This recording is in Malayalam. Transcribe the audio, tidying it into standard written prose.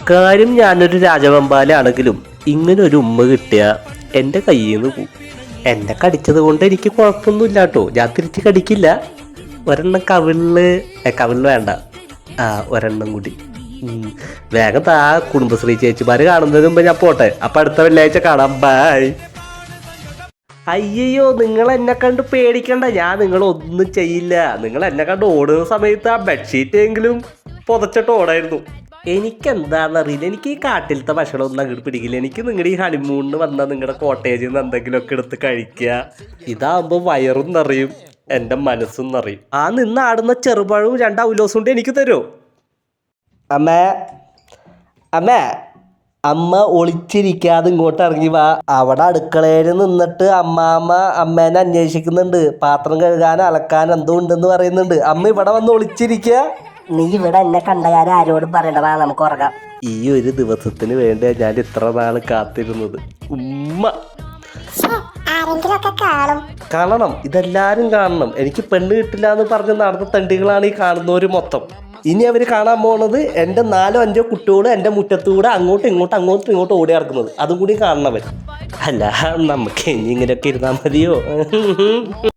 കാര്യം ഞാനൊരു രാജവെമ്പാലാണെങ്കിലും ഇങ്ങനെ ഒരു ഉമ്മ കിട്ടിയ എൻ്റെ കയ്യിൽ നിന്ന് പോകും. എന്നെ കടിച്ചത് കൊണ്ട് എനിക്ക് കുഴപ്പമൊന്നുമില്ല കേട്ടോ, ഞാൻ തിരിച്ച് കടിക്കില്ല. ഒരെണ്ണം കവിളിൽ വേണ്ട, ഒരെണ്ണം കൂടി. വേഗം കുടുംബശ്രീ ചേച്ചിമാര് കാണുന്നതിന് മുമ്പ് ഞാൻ പോട്ടെ. അപ്പം അടുത്ത വെള്ളിയാഴ്ച കാണാം, ബൈ. അയ്യോ, നിങ്ങൾ എന്നെ കണ്ട് പേടിക്കണ്ട, ഞാൻ നിങ്ങളൊന്നും ചെയ്യില്ല. നിങ്ങൾ എന്നെ കണ്ട് ഓടുന്ന സമയത്ത് ആ ബെഡ്ഷീറ്റ് എങ്കിലും പുതച്ചിട്ട് ഓടായിരുന്നു. എനിക്കെന്താണെന്നറിയില്ല, എനിക്ക് ഈ കാട്ടിലത്തെ ഭക്ഷണമൊന്നും അങ്ങോട്ട് പിടിക്കില്ല. എനിക്ക് നിങ്ങളുടെ ഈ ഹണിമൂണിന് വന്നാൽ നിങ്ങളുടെ കോട്ടേജിൽ നിന്ന് എന്തെങ്കിലുമൊക്കെ എടുത്ത് കഴിക്കുക. ഇതാകുമ്പോൾ വയറും നിറയും, എൻ്റെ മനസ്സും നിറയും. ആ നിന്ന് ആടുന്ന ചെറുപഴവും 2 അവലോസും കൊണ്ട് എനിക്ക് തരുമോ? അമ്മേ, അമ്മ ഒളിച്ചിരിക്കാതെ ഇങ്ങോട്ട് ഇറങ്ങി വാ. അവിടെ അടുക്കളയിൽ നിന്നിട്ട് അമ്മേനെ അന്വേഷിക്കുന്നുണ്ട്. പാത്രം കഴുകാൻ അലക്കാൻ എന്തോ ഉണ്ടെന്ന് പറയുന്നുണ്ട്. അമ്മ ഇവിടെ വന്ന് ഒളിച്ചിരിക്കുക. നീ ഇവിടെ എന്നെ കണ്ട കാര്യം ആരോടും പറയണ്ടതാ, നമുക്ക് ഉറങ്ങാം. ഈ ഒരു ദിവസത്തിന് വേണ്ടിയാ ഞാൻ ഇത്ര നാള് കാത്തിരുന്നത്. ഉമ്മ കാണണം, ഇതെല്ലാരും കാണണം. എനിക്ക് പെണ്ണ് കിട്ടില്ല എന്ന് പറഞ്ഞ് നടന്ന തണ്ടികളാണ് ഈ കാണുന്നവര് മൊത്തം. ഇനി അവർ കാണാൻ പോകുന്നത് എൻ്റെ 4-5 കുട്ടികൾ എൻ്റെ മുറ്റത്തൂടെ അങ്ങോട്ടും ഇങ്ങോട്ടും ഓടി നടക്കുന്നത്. അതും കൂടി കാണണവർ. അല്ല, നമുക്ക് ഇനി ഇങ്ങനെയൊക്കെ ഇരുന്നാൽ മതിയോ?